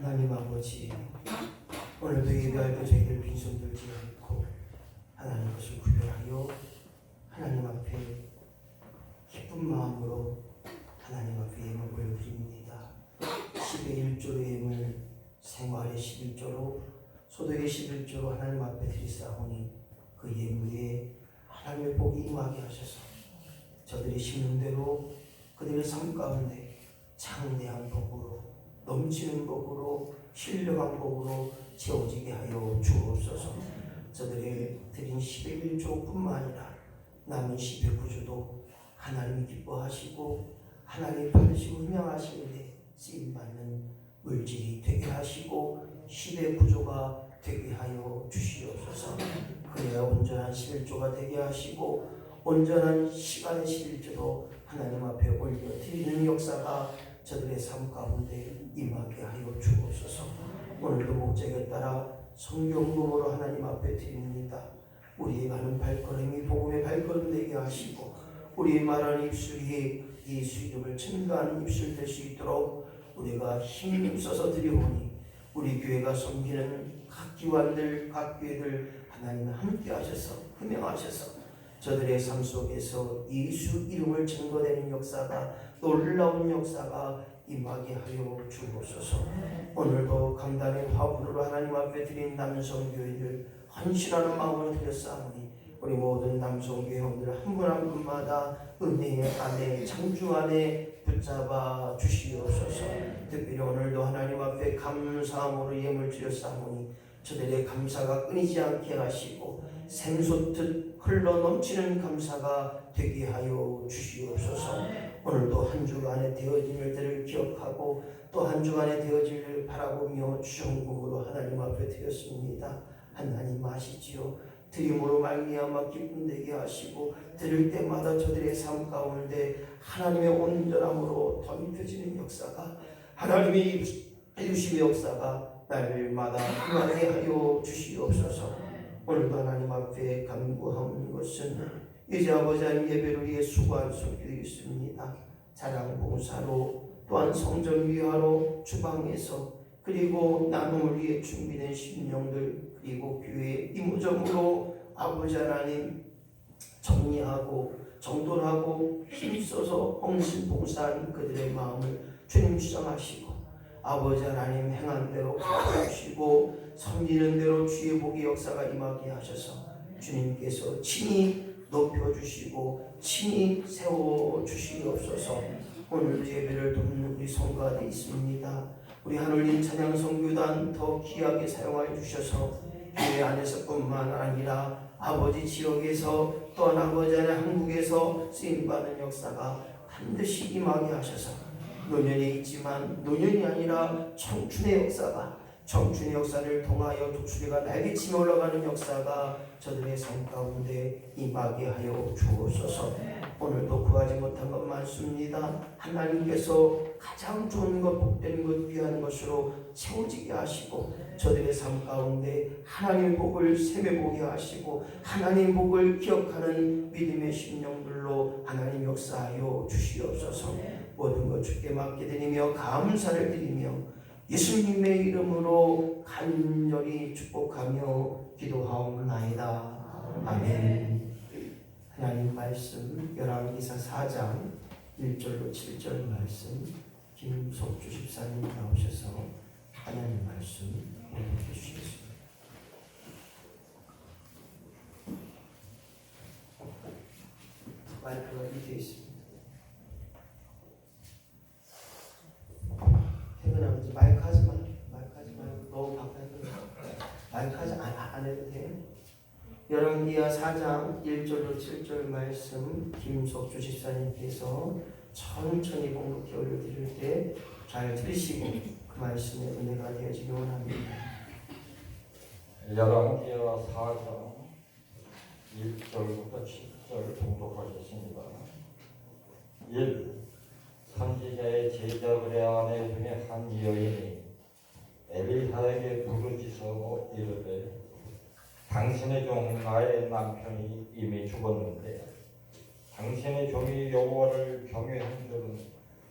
하나님 아버지, 오늘도 예배할 때 저희들 빈손 들지 않고 하나님 것을 구별하여 하나님 앞에 기쁜 마음으로 하나님 앞에 예물을 드립니다. 10의 1조로 예물, 생활의 11조로, 소득의 11조로 하나님 앞에 드리사오니 그 예물에 하나님의 복이 임하게 하셔서 저들이 심는 대로 그들의 삶 가운데 창대한 복으로, 넘치는 복으로, 신령한 복으로 채워지게 하여 주옵소서. 저들의 드린 10의 1조뿐만 아니라 남은 10의 9조도 하나님이 기뻐하시고 하나님이 받으시고 흠양하시는데 쓰임받는 물질이 되게 하시고 10의 9조가 되게 하여 주시옵소서. 그래야 온전한 11조가 되게 하시고 온전한 시간의 11조도 하나님 앞에 올려드리는 역사가 저들의 삶 가운데 임하게 하여 주옵소서. 오늘도 목적에 따라 성경음으로 하나님 앞에 드립니다. 우리의 가는 발걸음이 복음의 발걸음 되게 하시고 우리의 말하는 입술이 예수 이름을 증거하는 입술 될 수 있도록 우리가 힘써서 드려오니 우리 교회가 섬기는 각 기관들, 각 교회들 하나님은 함께 하셔서 흠양하셔서 저들의 삶 속에서 예수 이름을 증거되는 역사가, 놀라운 역사가 임하게 하여 주옵소서. 오늘도 강단의 화분으로 하나님 앞에 드린 남성교회들 헌신하는 마음으로 드렸사오니 우리 모든 남성교회원들 한 분 한 분마다 은혜의 안에, 창중 안에 붙잡아 주시옵소서. 특별히 오늘도 하나님 앞에 감사함으로 예물 드렸사오니 저들의 감사가 끊이지 않게 하시고 샘솟듯 흘러 넘치는 감사가 되게 하여 주시옵소서. 오늘도 한 주간의 되어진 일들을 기억하고 또 한 주간의 되어질 일을 바라보며 주정금으로 하나님 앞에 드렸습니다. 하나님 아시지요. 드림으로 말미암아 기쁨 되게 하시고 들을 때마다 저들의 삶 가운데 하나님의 온전함으로 덧입혀지는 역사가, 하나님의 이루심의 역사가 날마다 임하게 하여 주시옵소서. 오늘도 하나님 앞에 간구하는 것은 이제 아버지 하나님 예배를 위해 수고한 손길이 있습니다. 자랑 봉사로, 또한 성전 위하로, 주방에서, 그리고 나눔을 위해 준비된 심령들, 그리고 교회 이무점으로 아버지 하나님 정리하고 정돈하고 힘써서 헌신 봉사한 그들의 마음을 주님 수정하시고 아버지 하나님 행한 대로 갚아주시고 섬기는 대로 주의 복의 역사가 임하게 하셔서 주님께서 친히 높여주시고 친히 세워주시옵소서. 오늘 예배를 돕는 우리 성가대 있습니다. 우리 하늘님 찬양 선교단 더 귀하게 사용하여 주셔서 교회 안에서뿐만 아니라 아버지 지역에서 또한 아버지 안에 한국에서 쓰임받는 역사가 반드시 임하게 하셔서 노년에 있지만 노년이 아니라 청춘의 역사가, 청춘의 역사를 통하여 독수리가 날개치며 올라가는 역사가 저들의 삶 가운데 임하게 하여 주옵소서. 오늘도 구하지 못한 것 많습니다. 하나님께서 가장 좋은 것, 복된 것, 귀한 것으로 채워지게 하시고 저들의 삶 가운데 하나님의 복을 세매보게 하시고 하나님의 복을 기억하는 믿음의 심령들로 하나님 역사하여 주시옵소서. 모든 것 주께 맡겨드리며 감사를 드리며 예수님의 이름으로 간절히 축복하며 기도하옵나이다. 아멘. 하나님 말씀 열왕기사 4장 1절로 7절 말씀 김석주 집사님 나오셔서 하나님 말씀 읽어 주시겠습니다. 마이크가 밑에 있습니다. 태근 아버지 마이크 하지 마. 마이크 하지 말고 너무 가까이 마이크 하지 안 해도 돼. 열왕기하 4장 1절로 7절 말씀 김석주 집사님께서 천천히 봉독해 올려드릴 때 잘 들으시고 그 말씀에 은혜가 되어지기 원합니다. 열왕기하 4장 1절부터 7절 봉독하겠습니다. 1. 선지자의 제자들의 아내 중에 한 여인이 엘리사에게 부르짖어 이르되 당신의 종 나의 남편이 이미 죽었는데 당신의 종이 여호와를 경외한 줄은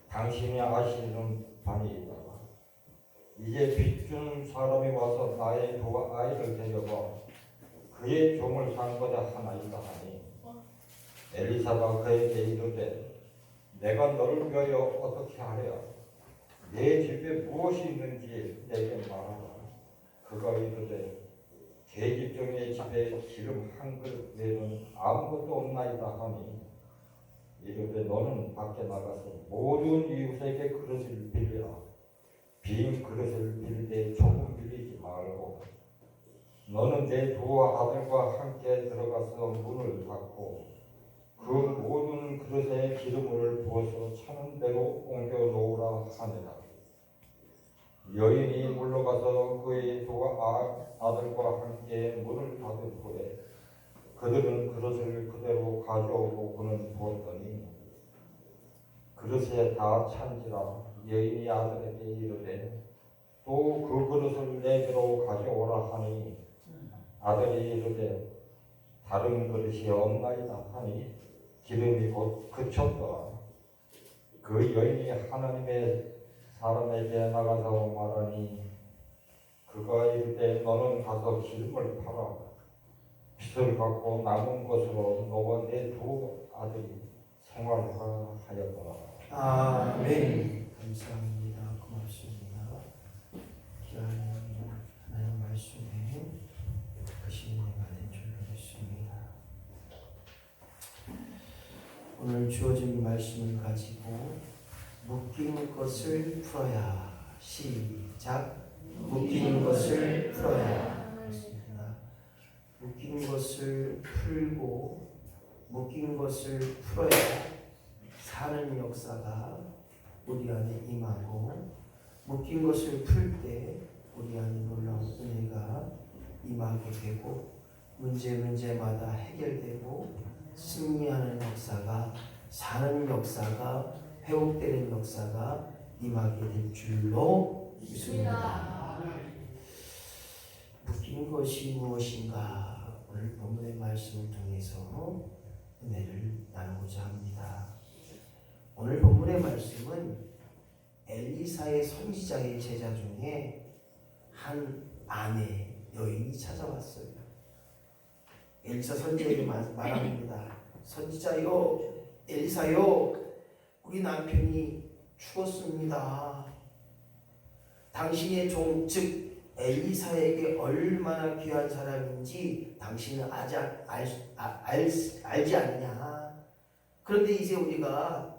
당신이 아시는 바니이다. 이제 빚 준 사람이 와서 나의 두 아이를 데려가 그의 종을 삼고자 하나이다 하니 엘리사가 그에게 이르되 내가 너를 위하여 어떻게 하랴 내 집에 무엇이 있는지 내게 말하라. 그가 이르되 계집종의 집에 기름 한 그릇 외에는 아무것도 없나이다 하니 이르되 너는 밖에 나가서 모든 이웃에게 그릇을 빌리라. 빈 그릇을 빌리되 조금 빌리지 말고 너는 내 두 아들과 함께 들어가서 문을 닫고 그 모든 그릇에 기름을 부어서 차는 대로 옮겨 놓으라 하니라. 여인이 물러가서 그의 두 아들과 함께 문을 닫은 후에 그들은 그릇을 그대로 가져오고 그는 부었더니 그릇에 다 찬지라. 여인이 아들에게 이르되 또 그 그릇을 내게로 가져오라 하니 아들이 이르되 다른 그릇이 없나이다 하니 기름이 곧 그쳤더라. 그 여인이 하나님의 사람에게 나가서 말하니 그가 이르되 너는 가서 기름을 팔아 빚을 갚고 남은 것으로 너와 내 두 아들이 생활하라 하였더라. 아멘. 감사합니다. 고맙습니다. 기도하는 하나님 말씀에 크신 은혜가 된 줄 믿습니다. 오늘 주어진 말씀을 가지고 묶인 것을 풀어야. 시작. 묶인 것을 풀어야. 그렇습니다. 묶인 것을 풀고 묶인 것을 풀어야 사는 역사가 우리 안에 임하고 묶인 것을 풀 때 우리 안에 놀라운 은혜가 임하게 되고 문제마다 해결되고 승리하는 역사가 사는 역사가 회복되는 역사가 임하게 될 줄로 믿습니다. 묶인 것이 무엇인가 오늘 본문의 말씀을 통해서 은혜를 나누고자 합니다. 오늘 본문의 말씀은 엘리사의 선지자의 제자 중에 한 아내 여인이 찾아왔어요. 엘리사 선지자에게 말합니다. 선지자요, 엘리사요, 우리 남편이 죽었습니다. 당신의 종, 즉 엘리사에게 얼마나 귀한 사람인지 당신은 알지 않느냐. 그런데 이제 우리가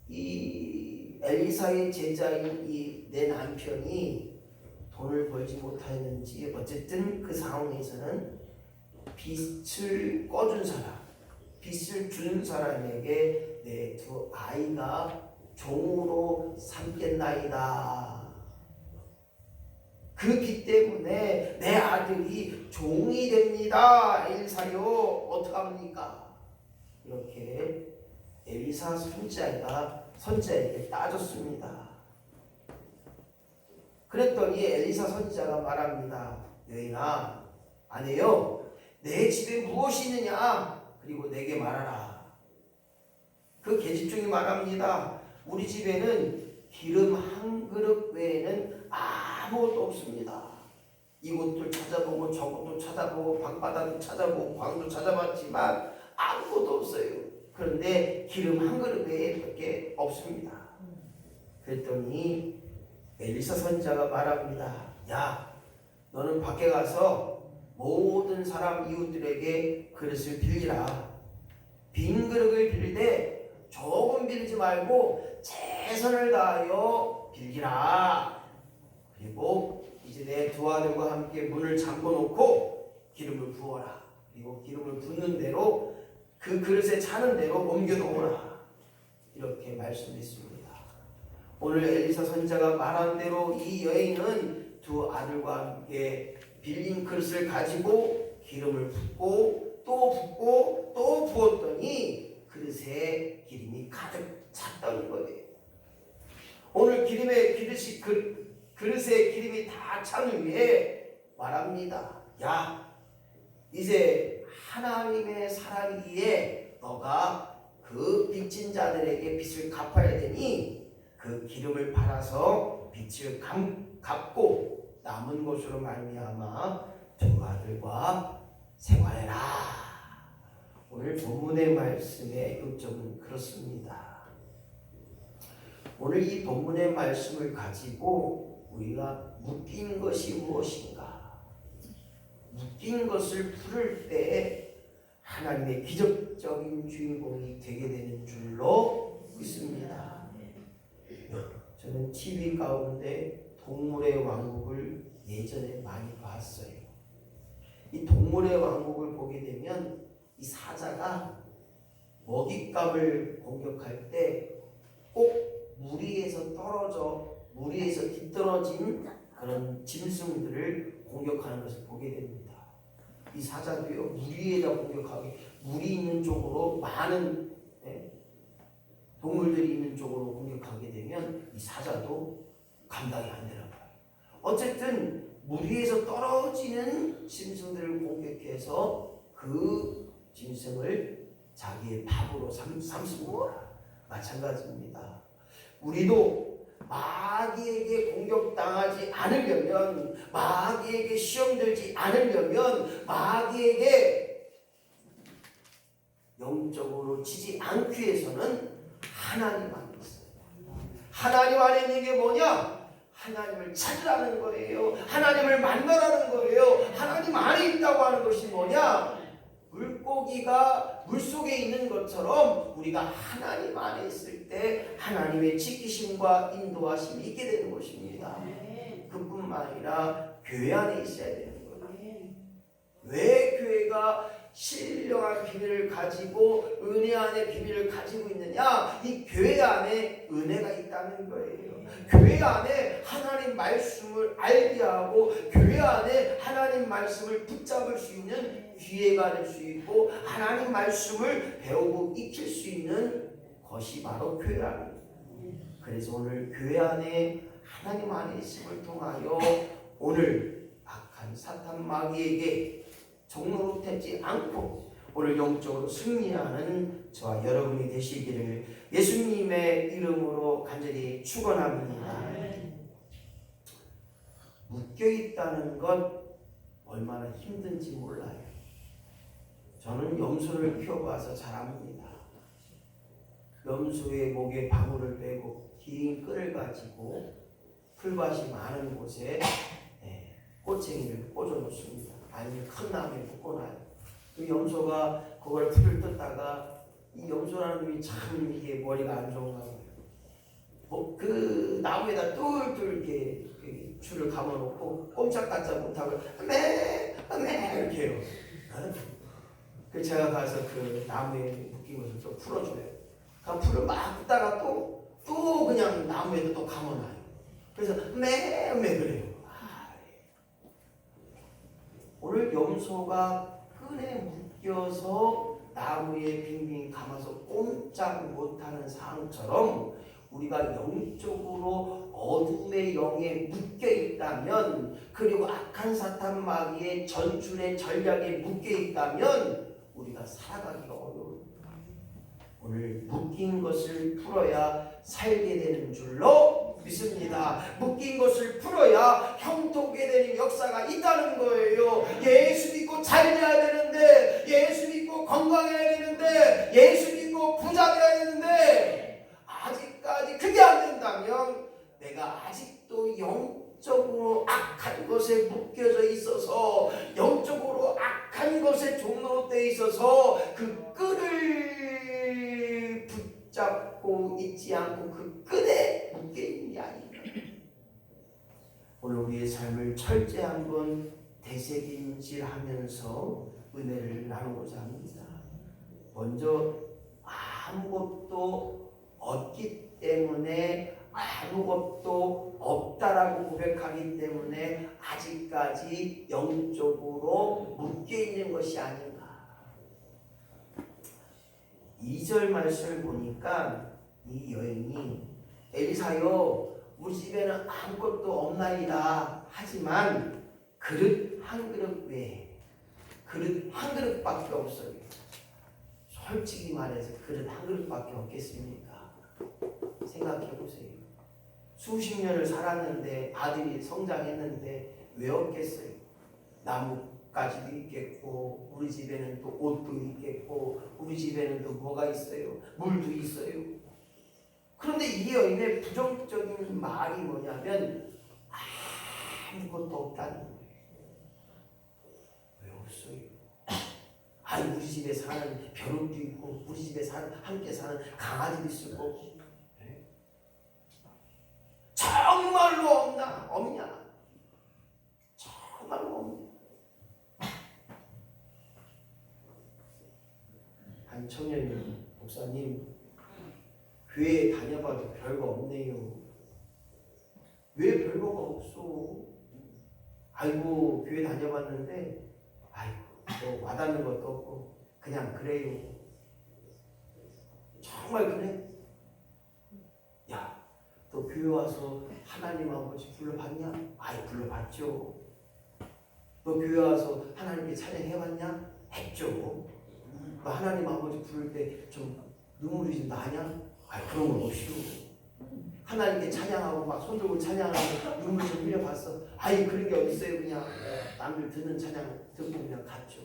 이 엘리사의 제자인 이 내 남편이 돈을 벌지 못하였는지 어쨌든 그 상황에서는 빚을 꺼준 사람, 빚을 준 사람에게 내 두 아이가 종으로 삼겠나이다. 그 빚 때문에 내 아들이 종이 됩니다. 엘리사요, 어떡합니까? 이렇게 엘리사 선지자에게 따졌습니다. 그랬더니 엘리사 선지자가 말합니다. 여인아, 아내요, 내 집에 무엇이 있느냐? 그리고 내게 말하라. 그 계집종이 말합니다. 우리 집에는 기름 한 그릇 외에는 아무것도 없습니다. 이곳도 찾아보고 저곳도 찾아보고 방바닥도 찾아보고 광도 찾아봤지만 아무것도 없어요. 그런데 기름 한 그릇 외에밖에 없습니다. 그랬더니 엘리사 선지자가 말합니다. 야, 너는 밖에 가서 모든 사람 이웃들에게 그릇을 빌리라. 빈 그릇을 빌리되 조금 빌리지 말고 최선을 다하여 빌리라. 그리고 이제 내 두 아들과 함께 문을 잠궈 놓고 기름을 부어라. 그리고 기름을 붓는 대로 그 그릇에 차는 대로 옮겨 놓으라. 이렇게 말씀했습니다. 오늘 엘리사 선지자가 말한 대로 이 여인은 두 아들과 함께 빌린 그릇을 가지고 기름을 붓고 또 부었더니 그릇에 기름이 가득 찼다는 거예요. 오늘 그릇에 기름이 다 찬 후에 말합니다. 야, 이제 하나님의 사람이기에 너가 그 빚진 자들에게 빚을 갚아야 되니 그 기름을 팔아서 빚을 갚고 남은 것으로 말미암아 두 아들과 생활해라. 오늘 본문의 말씀의 요점은 그렇습니다. 오늘 이 본문의 말씀을 가지고 우리가 묶인 것이 무엇인가? 묶인 것을 풀을 때 하나님의 기적적인 주인공이 되게 되는 줄로 믿습니다. 저는 TV 가운데 동물의 왕국을 예전에 많이 봤어요. 이 동물의 왕국을 보게 되면 이 사자가 먹잇감을 공격할 때 꼭 무리에서 뒤떨어진 그런 짐승들을 공격하는 것을 보게 됩니다. 이 사자도요, 무리에다 공격하게, 무리 있는 쪽으로 많은 동물들이 있는 쪽으로 공격하게 되면 이 사자도 감당이 안 되나 봐요. 어쨌든 무리에서 떨어지는 짐승들을 공격해서 그 짐승을 자기의 밥으로 삼습니다. 마찬가지입니다. 우리도 마귀에게 공격당하지 않으려면, 마귀에게 시험 들지 않으려면, 마귀에게 영적으로 지지 않기 위해서는 하나님 안에 있어요. 하나님 안에 있는 게 뭐냐? 하나님을 찾으라는 거예요. 하나님을 만나라는 거예요. 하나님 안에 있다고 하는 것이 뭐냐? 물고기가 물속에 있는 것처럼 우리가 하나님 안에 있을 때 하나님의 지키심과 인도하심이 있게 되는 것입니다. 그뿐만 아니라 교회 안에 있어야 되는 거예요. 왜 교회가 신령한 비밀을 가지고 은혜 안에 비밀을 가지고 있느냐? 이 교회 안에 은혜가 있다는 거예요. 교회 안에 하나님 말씀을 알게 하고 교회 안에 하나님 말씀을 붙잡을 수 있는 기회가 될 수 있고 하나님 말씀을 배우고 익힐 수 있는 것이 바로 교회라는 거예요. 그래서 오늘 교회 안에 하나님 안에 있음을 통하여 오늘 악한 사탄 마귀에게 종로로 되지 않고 오늘 영적으로 승리하는 저와 여러분이 되시기를 예수님의 이름으로 간절히 축원합니다. 묶여있다는 것 얼마나 힘든지 몰라요. 저는 염소를 키워봐서 잘 압니다. 염소의 목에 방울을 빼고 긴 끈을 가지고 풀밭이 많은 곳에 꼬챙이를 꽂아놓습니다. 아니면 큰 나무에 묶어놔요. 그 염소가 그걸 풀을 뜯다가 이 염소라는 놈이 참 이게 머리가 안 좋은가 봐요. 그 나무에다 뚫뚫 이렇게 줄을 감아놓고 꼼짝달짝 못하고 매 이렇게 해요. 그 제가 가서 그 나무에 묶인 것을 또 풀어줘요. 그 풀을 막 뜯다가 또 그냥 나무에도 또 감아놔요. 그래서 매 그래요. 오늘 염소가 끈에 묶여서 나무에 빙빙 감아서 꼼짝 못하는 상황처럼 우리가 영적으로 어둠의 영에 묶여 있다면 그리고 악한 사탄 마귀의 전술의 전략에 묶여 있다면 우리가 살아가기가 어려워요. 오늘 묶인 것을 풀어야 살게 되는 줄로 믿습니다. 묶인 것을 풀어야 형통하게 되는 역사가 있다는 거예요. 예수 믿고 잘 돼야 되는데, 예수 믿고 건강해야 되는데, 예수 믿고 부자 돼야 되는데 아직까지 그게 안 된다면 내가 아직도 영적으로 악한 것에 묶여져 있어서 영적으로 악한 것에 종로돼 있어서 그 끈을 붙잡고 있지 않고 그 끈에 묶여 있는 게 아닌가. 오늘 우리의 삶을 철저히 한번 되새김질하면서 은혜를 나누고자 합니다. 먼저 아무것도 없기 때문에 아무것도 없다라고 고백하기 때문에 아직까지 영적으로 묶여있는 것이 아닌가. 2절 말씀을 보니까 이 여인이 엘리사여 우리 집에는 아무것도 없나이다 하지만 그릇 한 그릇 외에 그릇 한 그릇밖에 없어요. 솔직히 말해서 그릇 한 그릇밖에 없겠습니까? 생각해 보세요. 수십 년을 살았는데 아들이 성장했는데 왜 없겠어요? 나뭇가지도 있겠고 우리 집에는 또 옷도 있겠고 우리 집에는 또 뭐가 있어요? 물도 있어요. 그런데 이 여인의 부정적인 말이 뭐냐면 아무것도 없다는 거예요. 왜 없어요? 아니 우리 집에 사는 벼룩도 있고 우리 집에 사는 함께 사는 강아지도 있을 거고 정말로 없나? 없냐? 정말로 없냐? 한 청년이 목사님 교회 다녀봐도 별거 없네요. 왜 별거가 없어? 아이고 교회 다녀봤는데 아이고 또 와닿는 것도 없고 그냥 그래요. 정말 그래? 야, 너 교회 와서 하나님 아버지 불러봤냐? 아이 불러봤죠. 너 교회 와서 하나님께 찬양해봤냐? 했죠. 너 하나님 아버지 부를 때 좀 눈물이 좀 나냐? 아이 그런 건 없이요. 하나님께 찬양하고 막 손 들고 찬양하고 눈물 좀 흘려봤어. 아이 그런 게 어딨어요. 그냥 남들 듣는 찬양 듣고 그냥 갔죠.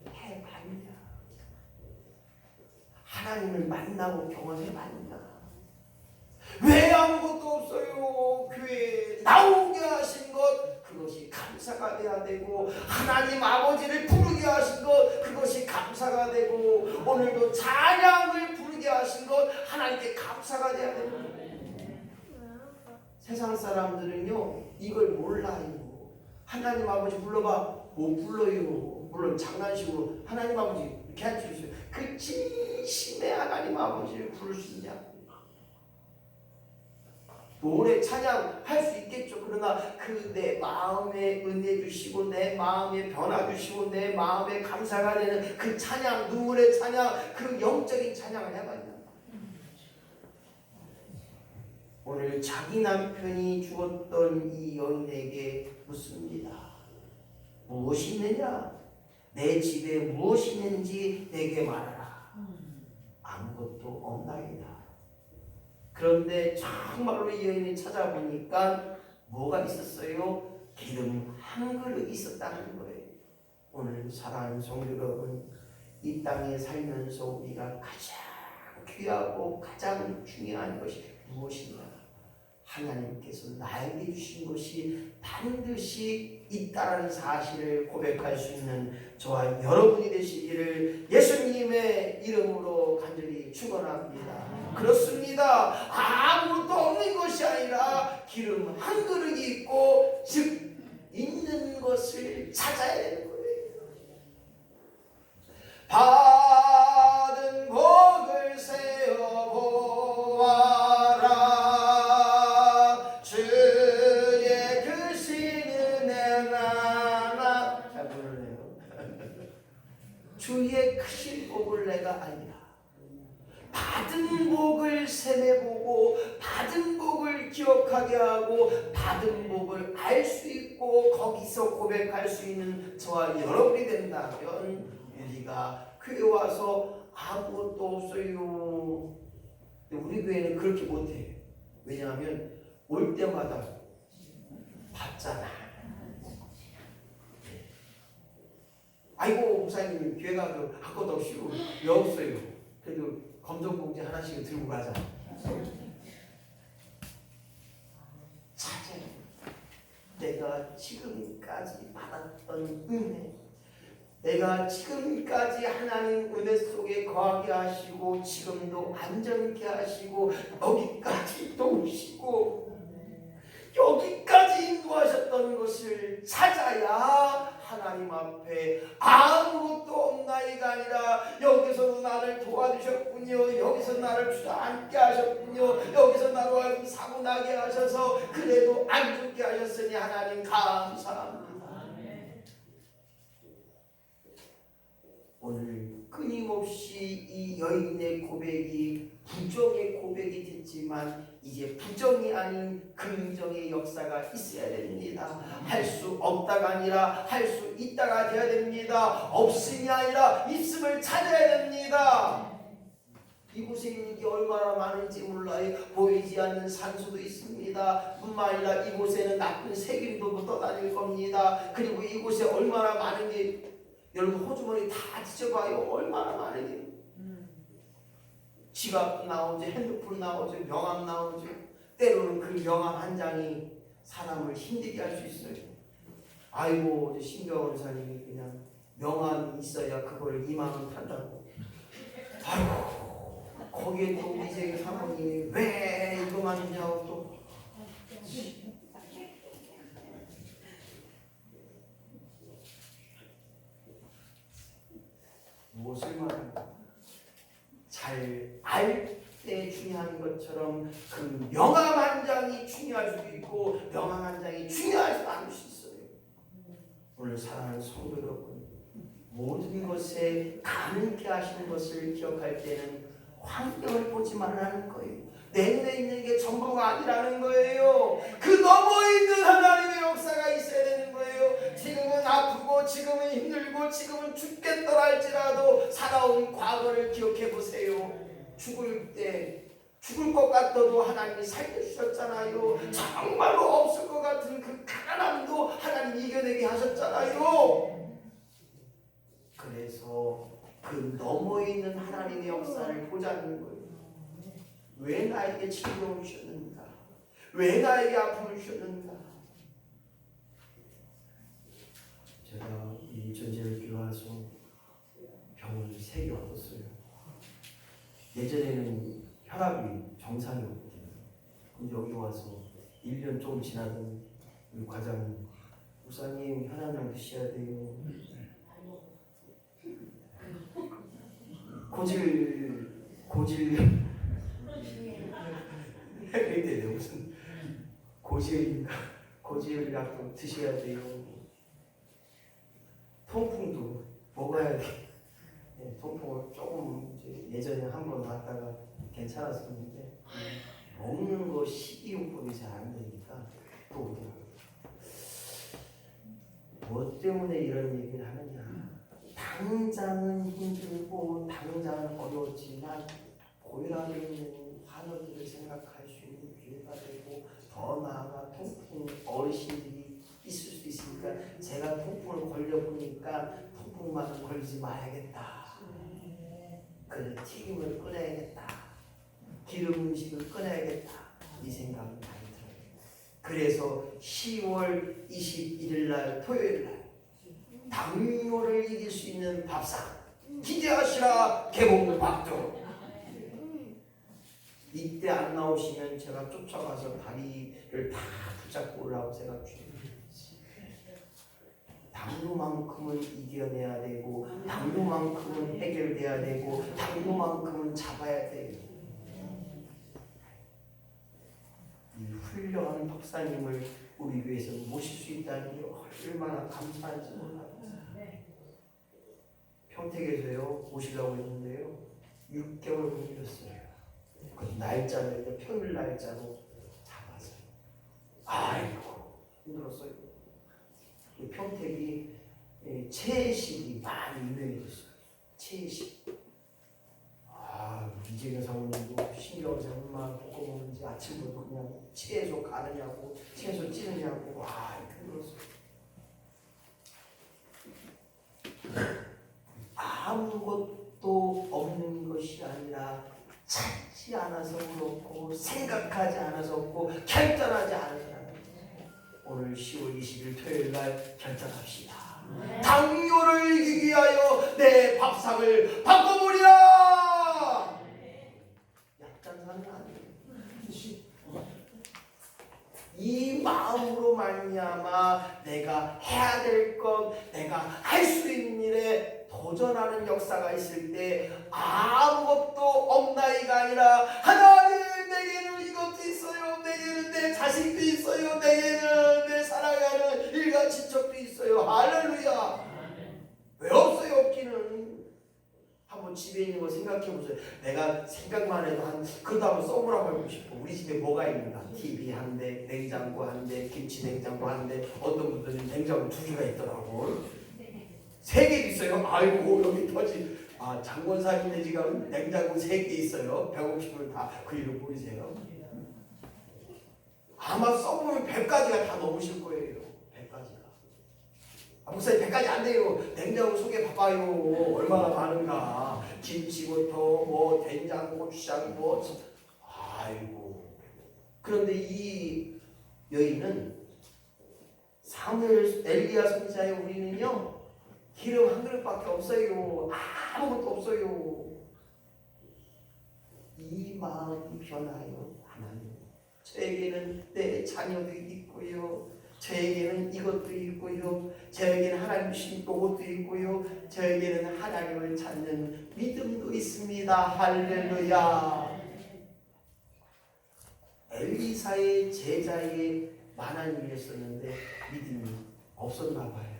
해봤냐? 하나님을 만나고 경험해봤냐? 왜 아무것도 없어요? 교회에 나오게 하신 것 그것이 감사가 돼야 되고 하나님 아버지를 부르게 하신 것 그것이 감사가 되고 오늘도 찬양을 부르게 하신 것 하나님께 감사가 돼야 됩니다. 세상 사람들은요 이걸 몰라요. 하나님 아버지 불러봐 못 불러요. 물론 장난식으로 하나님 아버지 이렇게 해주세요. 그 진심의 하나님 아버지를 부를 수 있냐? 노래 찬양 할 수 있겠죠. 그러나 그 내 마음에 은혜 주시고 내 마음에 변화 주시고 내 마음에 감사가 되는 그 찬양 눈물의 찬양 그 영적인 찬양을 해봤냐? 오늘 자기 남편이 죽었던 이 여인에게 묻습니다. 무엇이 있느냐? 내 집에 무엇이 있는지 내게 말하라. 아무것도 없나이다. 그런데 정말로 이 여인이 찾아보니까 뭐가 있었어요? 기름 한 그릇 있었다는 거예요. 오늘 사랑하는 성도 여러분, 이 땅에 살면서 우리가 가장 귀하고 가장 중요한 것이 무엇이냐? 하나님께서 나에게 주신 것이 반드시 있다는 사실을 고백할 수 있는 저와 여러분이 되시기를 예수님의 이름으로 간절히 축원합니다. 그렇습니다. 아무것도 없는 것이 아니라 기름 한 그릇이 있고 즉 있는 것을 찾아야 되는 거예요. 받은 복을 세어 보아라. 주의 크신 은혜 나나. 잘 부르네요. 주의 크신 복을 내가 알리라. 받은 복을 세매보고 받은 복을 기억하게 하고 받은 복을 알 수 있고 거기서 고백할 수 있는 저와 여러분이 된다면 우리가 교회 와서 아무것도 없어요. 근데 우리 교회는 그렇게 못해. 왜냐하면 올 때마다 받잖아. 아이고 목사님 교회 가도 아무것도 없이고 왜 없어요? 그래도 검정봉지 하나씩 들고 가자. 찾아요. 내가 지금까지 받았던 은혜, 내가 지금까지 하나님 은혜 속에 거하게 하시고 지금도 안전케 하시고 여기까지 도우시고 여기까지 인도하셨던 것을 찾아야 하나님 앞에 아무것도 없나이가 아니라 여기서도 나를 도와주셨군요. 여기서 나를 주저앉게 하셨군요. 여기서 나로 하여금 사고 나게 하셔서 그래도 안 죽게 하셨으니 하나님 감사합니다. 오늘 끊임없이 이 여인의 고백이 부정의 고백이 됐지만 이제 부정이 아닌 긍정의 역사가 있어야 됩니다. 할 수 없다가 아니라 할 수 있다가 되어야 됩니다. 없음이 아니라 있음을 찾아야 됩니다. 이곳에 있는 게 얼마나 많은지 몰라요. 보이지 않는 산수도 있습니다. 뿐만 아니라 이곳에는 나쁜 세균도 떠다닐 겁니다. 그리고 이곳에 얼마나 많은 게, 여러분 호주머니 다 뒤져봐요. 얼마나 많은 게, 지갑 나오죠, 핸드폰 나오죠, 명함 나오죠. 때로는 그 명함 한 장이 사람을 힘들게 할 수 있어요. 아이고, 신경 원사님이 그냥 명함이 있어야 그거를 2만 원 탄다고. 아이고, 거기에 또 이제 사모님이 왜 이거만 있냐고 또. 무엇을 말하는 잘 알 때 중요한 것처럼 그 명함 한 장이 중요할 수도 있고 명함 한 장이 중요하지 않을 수 있어요. 오늘 사랑하는 성도 여러분, 모든 것에 가능케 하시는 것을 기억할 때는 환경을 보지 말라는 거예요. 내 눈에 있는 게 전부가 아니라는 거예요. 그 넘어 있는 하나님의 역사가 있어야 되는 거예요. 지금은 아프고 지금은 힘들고 지금은 죽겠더라 할지라도 살아온 과거를 기억해 보세요. 죽을 때 죽을 것 같아도 하나님이 살려주셨잖아요. 정말로 없을 것 같은 그 가난함도 하나님이 이겨내게 하셨잖아요. 그래서 그 넘어 있는 하나님의 역사를 보자는 거예요. 왜 나에게 질병을 주셨는가? 왜 나에게 아픔을 주셨는가? 제가 이 전제를 와서 병원을 3개 왔었어요. 예전에는 혈압이 정상이었거든요. 근데 여기 와서 1년 조금 지나더니 우리 과장님, 목사님 혈압약 드셔야 돼요. 고질 근데 무슨 고질약도 드셔야 돼요. 통풍도 먹어야 돼. 통풍을 조금 이제 예전에 한번 왔다가 괜찮았었는데 먹는 거 식이요법이 잘 안 되니까 또 뭐 때문에 이런 얘기를 하느냐? 당장은 힘들고 당장은 어려웠지만 고혈압에 있는 환우들을 생각할 수 있는 기회가 되고 더 나아가 통풍 어르신들이 있을 수 있으니까 제가 통풍을 걸려보니까 통풍만 걸리지 말아야겠다. 그래 튀김을 끊어야겠다. 기름 음식을 끊어야겠다. 이 생각이 많이 들어요. 그래서 10월 21일 날 토요일 날 당뇨를 이길 수 있는 밥상 기대하시라 개봉박도. 이때 안 나오시면 제가 쫓아가서 다리를 다 붙잡고 올라오고 제가 당뇨만큼은 이겨내야 되고 당뇨만큼은 해결돼야 되고 당뇨만큼은 잡아야 돼요. 이 훌륭한 박사님을 우리 교회에서 모실 수 있다는 게 얼마나 감사한지 몰라요. 평택에서요 모시려고 했는데요 6개월 걸렸어요. 그 날짜를 평일 날짜로 잡았어요. 아이고 힘들었어요. 평택이 채식이 많이 유명해졌어요. 채식. 이재경 사모님도 신경을 얼마나 볶아 먹는지 아침부터 그냥 채소 가느냐고 채소 찌느냐고 힘들었어요. 아무것도 없는 것이 아니라 찾지 않아서 그렇고 생각하지 않아서 그렇고 결단하지 않아서 오늘 10월 20일 토요일 날 결정합시다. 당뇨를 이기기 위하여 내 밥상을 바꿔보리라. 약장사는 아니에요. 이 마음으로 말미암아 내가 해야 될 것, 내가 할 수 있는 일에 도전하는 역사가 있을 때 아무것도 없나이가 아니라 하나님 내게는 이것도 있어요. 내게는 내 자식도 있어요. 내게는 내 사랑하는 일가 친척도 있어요. 할렐루야. 왜 없어요? 없기는. 한번 집에 있는 거 생각해 보세요. 내가 생각만 해도 그러다 한번 써보라고 해보고 싶어. 우리 집에 뭐가 있는가? TV 한 대, 냉장고 한 대, 김치 냉장고 한 대. 어떤 분들은 냉장고 2개가 있더라고. 3개 있어요. 아이고 여기 터지 장본사님네 지금 냉장고 3개 있어요. 배고프시면 다 그 이름 보이세요. 아마 써보면 100가지가 다 넘으실 거예요. 100가지가. 목사님 100가지 안 돼요. 냉장고 속에 봐봐요. 얼마나 많은가. 김치부터 뭐 된장, 고추장 뭐. 아이고. 그런데 이 여인은 사무엘 엘리야 선지자의 우리는요. 기름 한 그릇밖에 없어요. 아무것도 없어요. 이 마음이 변하여 하나님. 저에게는 내 자녀도 있고요. 저에게는 이것도 있고요. 저에게는 하나님 주신 그것도 있고요. 저에게는 하나님을 찾는 믿음도 있습니다. 할렐루야. 엘리사의 제자에게 만한 일이 있었는데 믿음이 없었나 봐요.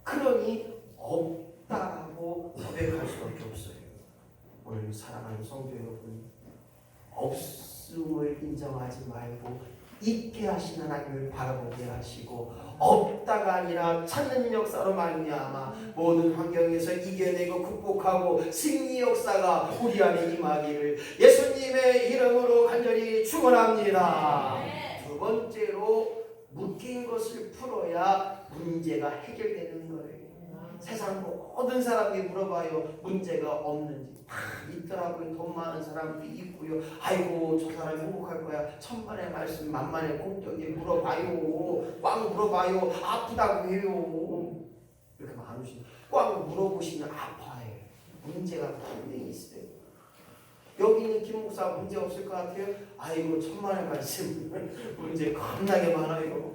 그러니 없다고 고백할 수밖에 없어요. 오늘 사랑하는 성도 여러분, 없음을 인정하지 말고 있게 하신 하나님을 바라보게 하시고 없다가 아니라 찾는 역사로 말미암아 모든 환경에서 이겨내고 극복하고 승리 역사가 우리 안에 임하기를 예수님의 이름으로 간절히 축원합니다. 두 번째로 묶인 것을 풀어야 문제가 해결되는 거예요. 세상 모든 사람이 물어봐요. 문제가 없는지. 다 있더라고요. 돈 많은 사람도 있고요. 아이고 저 사람이 행복할 거야. 천만의 말씀 만만의 공적이 물어봐요. 꽉 물어봐요. 아프다고 해요. 이렇게 많으시죠. 꽉 물어보시면 아파요. 문제가 분명히 있어요. 여기 있는 김 목사 문제 없을 것 같아요. 아이고 천만의 말씀 문제 겁나게 많아요.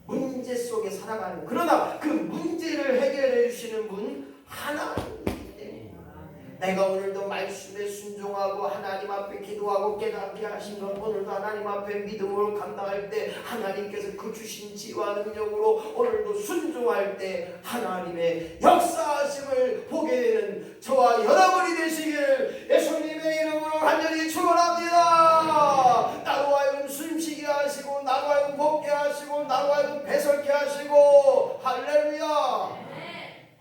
문제 속에 살아가는, 그러나 그 문제를 해결해 주시는 분 하나님이기 때문에 내가 오늘도 말씀에 순종하고 하나님 앞에 기도하고 깨닫게 하신 것, 오늘도 하나님 앞에 믿음으로 감당할 때 하나님께서 그 주신 지혜와 능력으로 오늘도 순종할 때 하나님의 역사하심을 보게 되는 저와 여러분이 되시길 예수님의 이름으로 간절히 축원합니다. 나로 하여금 숨쉬게 하시고 나로 하여금 먹게 하시고 나로 하여금 배설게 하시고 할렐루야.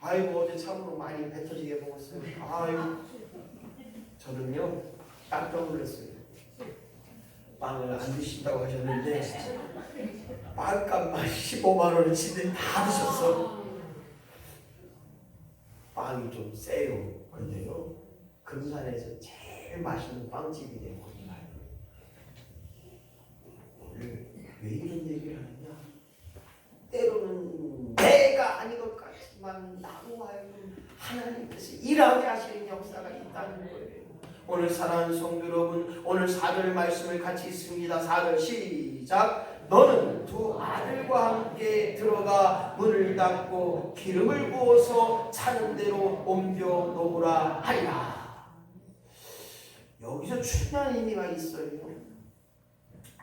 아이고 어제 참으로 많이 배 터지게 먹었어요. 아이고 저는요 깜짝 놀랐어요. 빵을 안 드신다고 하셨는데 빵값만 15만 원어치인데 다 드셨어. 빵이 좀 세요. 근데요 금산에서 제일 맛있는 빵집이 되고 오늘 왜 이런 얘기를 하느냐, 때로는 내가 아닌 것 같지만 나로 하여금 하나님께서 일하게 하시는 역사가 있다는 거예요. 오늘 사랑하는 성도 여러분, 오늘 4절 말씀을 같이 읽습니다. 4절 시작. 너는 두 아들과 함께 들어가 문을 닫고 기름을 부어서 차는 대로 옮겨 놓으라 하리라. 여기서 중요한 의미가 있어요.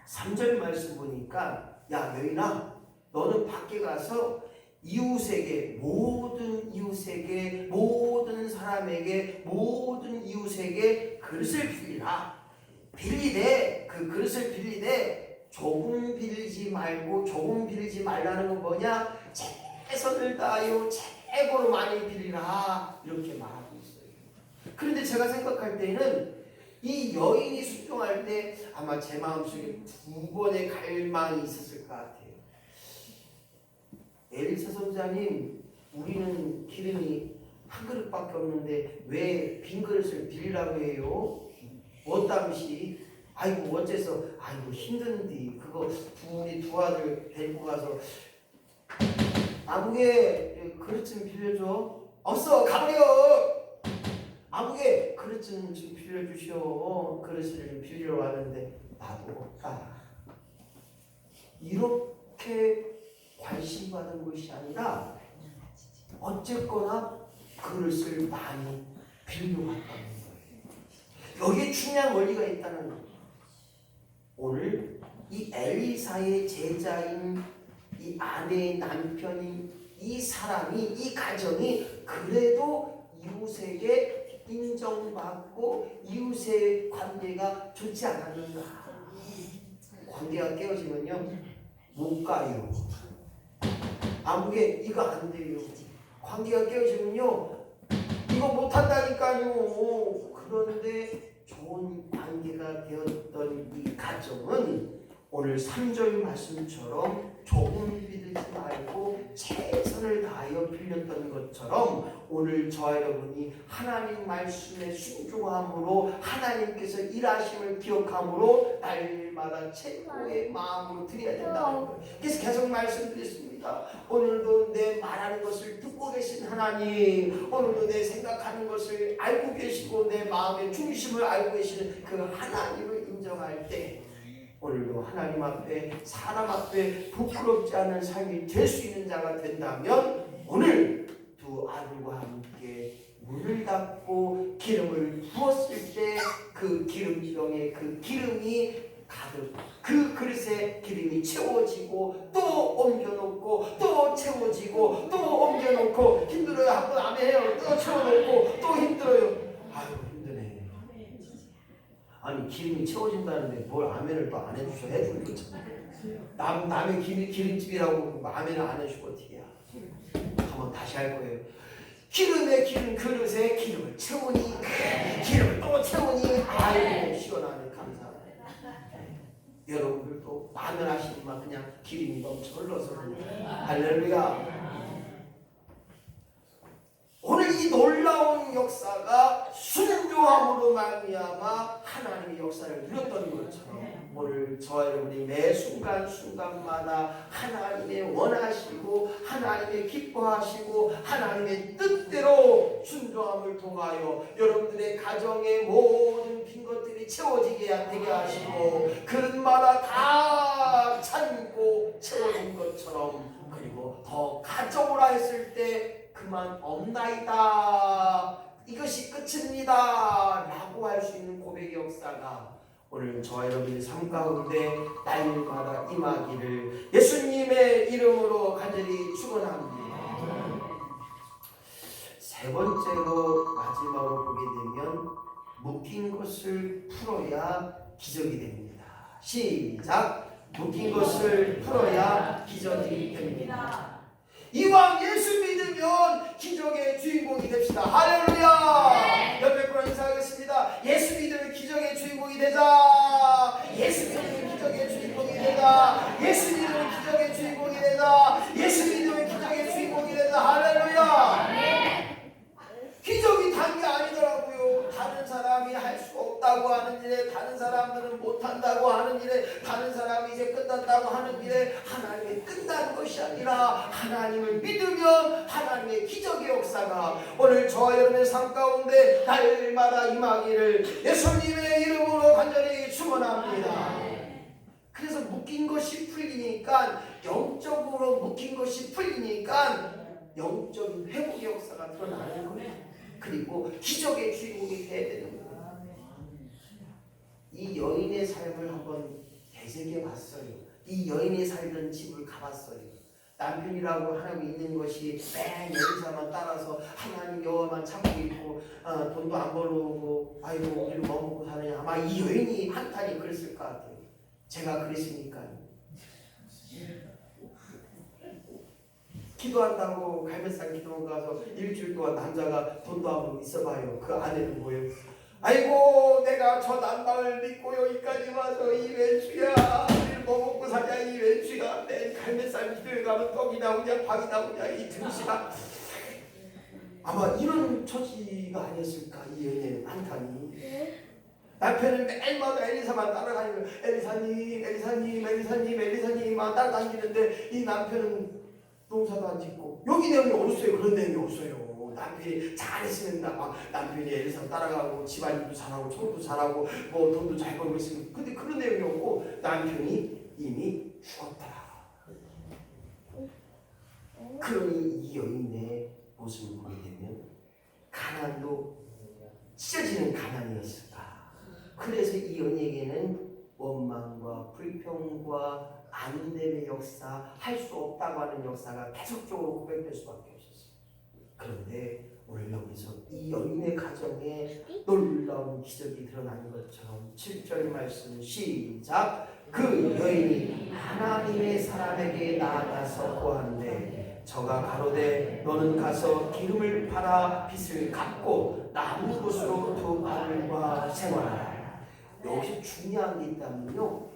3절 말씀 보니까 야 여인아, 너는 밖에 가서 이웃에게, 모든 이웃에게, 모든 사람에게, 모든 이웃에게 그릇을 빌리라. 빌리되 그 그릇을 빌리되 조금 빌리지 말고, 조금 빌리지 말라는 건 뭐냐? 최선을 다하여 최고로 많이 빌리라, 이렇게 말하고 있어요. 그런데 제가 생각할 때는 이 여인이 순종할 때 아마 제 마음속에 두 번의 갈망이 있었을 것 같아요. 엘리사 선지자님, 우리는 기름이 한 그릇밖에 없는데 왜 빈 그릇을 빌리라고 해요? 어땀시 아이고 어째서, 아이고 힘든디 그거 우리 두 아들 데리고 가서 아무개 그릇 좀 빌려줘. 없어 가버려. 아무개 그릇 좀 빌려주시오. 그릇을 빌리러 왔는데 나도 없다. 이렇게 관심받은 것이 아니라 어쨌거나 그릇을 많이 빌려왔다는 거예요. 여기에 중요한 원리가 있다는 거예요. 오늘 이 엘리사의 제자인 이 아내의 남편인 이 사람이, 이 가정이 그래도 이웃에게 인정받고 이웃의 관계가 좋지 않았는가. 관계가 깨어지면요 못 가요. 아무게 이거 안 돼요. 관계가 깨어지면요 이거 못한다니까요. 그런데 좋은 관계가 되었던 이 가정은 오늘 3절 말씀처럼 조금 믿지 말고 최선을 다하여 빌렸던 것처럼 오늘 저와 여러분이 하나님 말씀에 순종함으로 하나님께서 일하심을 기억함으로 날마다 최고의 마음으로 드려야 된다는 거예요. 그래서 계속 말씀드렸습니다. 오늘도 내 말하는 것을 듣고 계신 하나님, 오늘도 내 생각하는 것을 알고 계시고 내 마음의 중심을 알고 계시는 그 하나님을 인정할 때 오늘도 하나님 앞에 사람 앞에 부끄럽지 않은 삶이 될 수 있는 자가 된다면 오늘 두 아들과 함께 문을 닫고 기름을 부었을 때 그 기름병에 그 기름이 가득 그 그릇에 기름이 채워지고 또 옮겨놓고 또 채워지고 또 옮겨놓고 힘들어요. 한번 안 해요. 또 채워놓고 또 힘들어요. 아유 힘드네. 아니 기름이 채워진다는데 뭘 아멘을 또 안 해주셔. 해주면 좋잖아요. 남의 기름집이라고 아멘을 안 해주고 어떻게 해야. 한번 다시 할 거예요. 기름에 기름 그릇에 기름을 채우니 기름을 또 채우니 아이고 시원하네. 감사합니다. 여러분들도 마늘하시지만 그냥 기름이 넘쳐 흘러서 할렐루야. 오늘 이 놀라운 역사가 순종함으로 말미암아 하나님의 역사를 누렸던 것처럼 오늘 저와 여러분이 매 순간순간마다 하나님의 원하시고 하나님의 기뻐하시고 하나님의 뜻대로 순종함을 통하여 여러분들의 가정의 모든 빈 것들이 채워지게 되게 하시고 그릇마다 다 차리고 채워진 것처럼 그리고 더 가져오라 했을 때 그만 없나이다. 이것이 끝입니다. 라고 할 수 있는 고백의 역사가 오늘 저와 여러분의 삶 가운데 날마다 임하기를 예수님의 이름으로 간절히 축원합니다. 세 번째로 마지막으로 보게 되면 묶인 것을 풀어야 기적이 됩니다. 시작. 묶인 것을 풀어야 기적이 됩니다. 이왕 예수 믿으면 기적의 주인공이 됩시다. 할렐루야. 옆에 분과 인사하겠습니다. 예수 믿으면 기적의 주인공이 되자. 예수 믿으면 기적의 주인공이 되자. 예수 믿으면 기적의 주인공이 되자. 예수 믿으면 기적의 주인공이 되자. 할렐루야. 기적이 단 게 아니더라고요. 다른 사람이 할 수 없다고 하는 일에, 다른 사람들은 못한다고 하는 일에, 다른 사람이 이제 끝났다고 하는 일에 하나님이 끝난 것이 아니라 하나님을 믿으면 하나님의 기적의 역사가 오늘 저와 여러분의 삶 가운데 날마다 임하기를 예수님의 이름으로 간절히 축원합니다. 그래서 묶인 것이 풀리니까, 영적으로 묶인 것이 풀리니까 영적인 회복의 역사가 드러나는 거예요. 그리고 기적의 주인공이 되어야 되는 거예요. 이 여인의 삶을 한번 되새겨 봤어요. 이 여인이 살던 집을 가봤어요. 남편이라고 하나님 있는 것이 맨 엘리사만 따라서 하나님 여호와만 찾고 있고 돈도 안 벌어오고 아이고 우리를 뭐 먹고 사느냐. 아마 이 여인이 한탄이 그랬을 것 같아요. 제가 그랬으니까요. 기도한다고 갈매산 기도원 가서 일주일 동안 남자가 돈도 안 벌고 있어봐요. 그 아내는 뭐예요? 아이고 내가 저 난방을 믿고 여기까지 와서 이 왼수야 우리를 뭐 먹고 사냐 이 왼수야 내 갈매산 기도에 가면 떡이 나오냐 밥이 나오냐 이 등시가 아마 이런 처지가 아니었을까 이 여인의 한탄이. 남편은 매일마다 엘리사만 따라다니고 엘리사님만 따라다니는데 이 남편은 농사도 안 짓고 여기 내용이 없어요. 그런 내용이 없어요. 남편이 잘했으면 남편이 엘리사 따라가고 집안일도 잘하고 청도 잘하고 뭐 돈도 잘 벌고 있으면 근데 그런 내용이 없고 남편이 이미 죽었더라. 그러니 이 여인의 모습을 보게 되면 가난도 찢어지는 가난이었을까. 그래서 이 여인에게는 원망과 불평과 안됨의 역사, 할 수 없다고 하는 역사가 계속적으로 고백될 수밖에 없었어요. 그런데 오늘 여기서 이 여인의 가정에 놀라운 기적이 드러나는 것처럼 7절 말씀 시작. 그 여인이 하나님의 사람에게 나아가서 구하는데 저가 가로되 너는 가서 기름을 팔아 빚을 갚고 남은 곳으로 두 아들과 생활하라. 여기서 중요한 게 있다면요,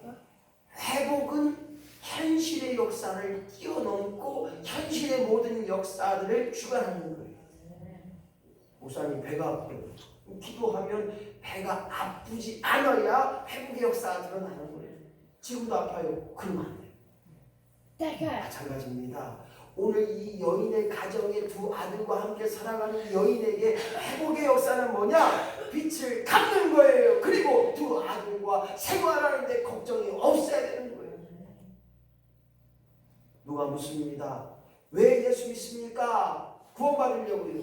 회복은 현실의 역사를 뛰어넘고 현실의 모든 역사들을 주관하는 거예요. 목사님 배가 아파요. 기도하면 배가 아프지 않아야 회복의 역사가 드러나는 거예요. 지금도 아파요. 그러면 안 돼요. 마찬가지입니다. 오늘 이 여인의 가정의 두 아들과 함께 살아가는 여인에게 회복의 역사는 뭐냐? 빚을 갚는 거예요. 그리고 두 아들과 생활하는데 걱정이 없어야 되는 거예요. 누가 묻습니다. 왜 예수 믿습니까? 구원받으려고요.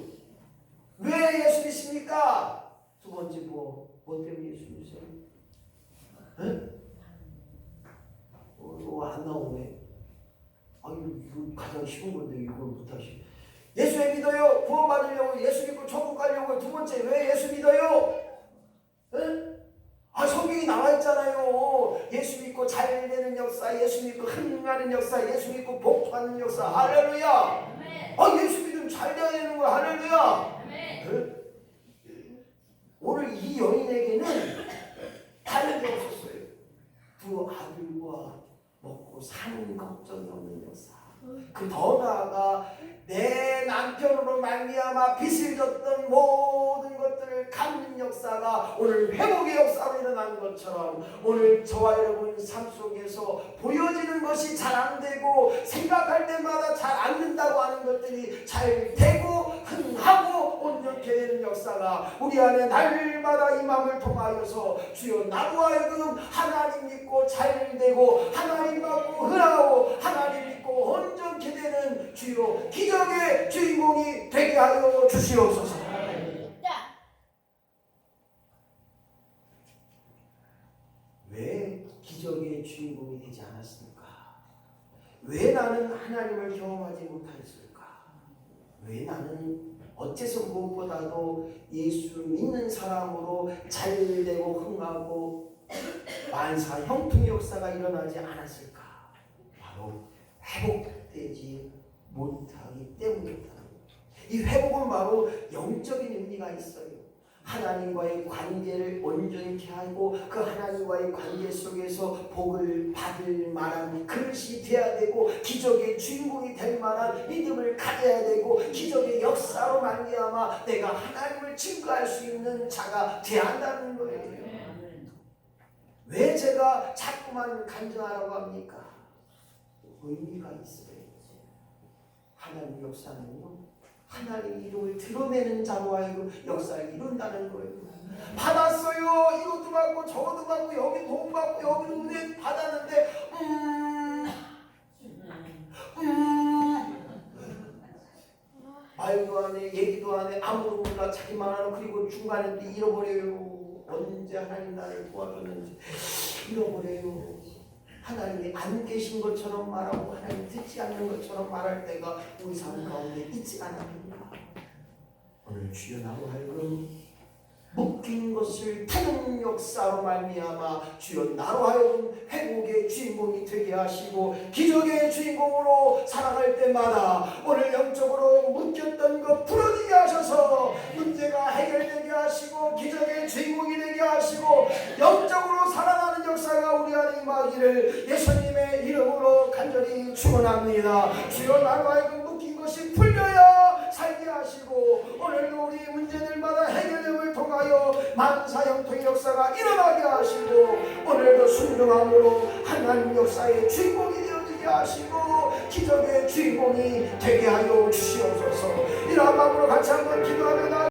왜 예수 믿습니까? 두 번째 뭐 때문에 예수 믿으세요? 이거 안 나오네. 이거 가장 쉬운 건데 이걸 못하시. 예수 왜 믿어요? 구원받으려고, 예수 믿고 천국 가려고. 두 번째 왜 예수 믿어요? 성경이 나와 있잖아요. 예수 믿고 잘 되는 역사, 예수 믿고 흥하는 역사, 예수 믿고 복받는 역사. 할렐루야. 예수 믿으면 잘 돼야 되는 거야. 할렐루야. 오늘 이 여인에게는 다른 게 없었어요. 두 아들과 먹고 사는 걱정이 없는 역사. 그 더 나아가 내 남편으로 말미암아 빚을 졌던 모든 것들을 갚는 역사가 오늘 회복의 역사로 일어나는 것처럼, 오늘 저와 여러분 삶 속에서 보여지는 것이 잘 안 되고 생각할 때마다 잘 안 된다고 하는 것들이 잘 되고 흥하고 온전케 되는 역사가 우리 안에 날마다 이 마음을 통하여서 주여 나로 하여금 하나님 믿고 잘 되고 하나님 받고 흥하고 하나님 믿고 온전케 되는 주여 기적의 주인공이 되게 하여 주시옵소서. 왜 기적의 주인공이 되지 않았습니까? 왜 나는 하나님을 경험하지 못했을까? 왜 나는 어째서 무엇보다도 예수 믿는 사람으로 잘되고 흥하고 만사 형통의 역사가 일어나지 않았을까? 바로 회복되지 못하기 때문이다. 이 회복은 바로 영적인 의미가 있어요. 하나님과의 관계를 온전케 하고 그 하나님과의 관계 속에서 복을 받을 만한 그릇이 되어야 되고, 기적의 주인공이 될 만한 믿음을 가져야 되고, 기적의 역사로 말미암아 내가 하나님을 증거할 수 있는 자가 되어야 한다는 거예요. 왜 제가 자꾸만 간증하라고 합니까? 의미가 있어요. 하나님 역사는요, 하나님 이름을 드러내는 자로 하여금 역사를 이룬다는 거예요. 받았어요. 이것도 받고 저것도 받고 여기 돈 받고 여기 은혜 받았는데 말도 안 해, 얘기도 안 해, 아무도 몰라, 자기만 하는. 그리고 중간에 또 잃어버려요. 언제 하나님 나를 도와줬는지 잃어버려요. 하나님이 안 계신 것처럼 말하고 하나님 듣지 않는 것처럼 말할 때가 우리 삶 가운데 있지 않습니까? 오늘 주여 나로 하여금 묶인 것을 푸는 역사로 말미암아 주여 나로 하여금 회복의 주인공이 되게 하시고 기적의 주인공으로 살아갈 때마다 오늘 영적으로 묶였던 것 풀어지게 하셔서 문제가 해결되게 하시고 기적의 주인공이 되게 하시고 영적으로 살아나는 역사가 우리 안에 임하기를 예수님의 이름으로 간절히 축원합니다. 주여 나로 하여금 묶인 것이 풀려야 살게 하시고 오늘도 우리 문제들마다 해결됨을 통하여 만사 형통의 역사가 일어나게 하시고 오늘도 순종함으로 하나님 역사의 주인공이 되어지게 하시고 기적의 주인공이 되게 하여 주시옵소서.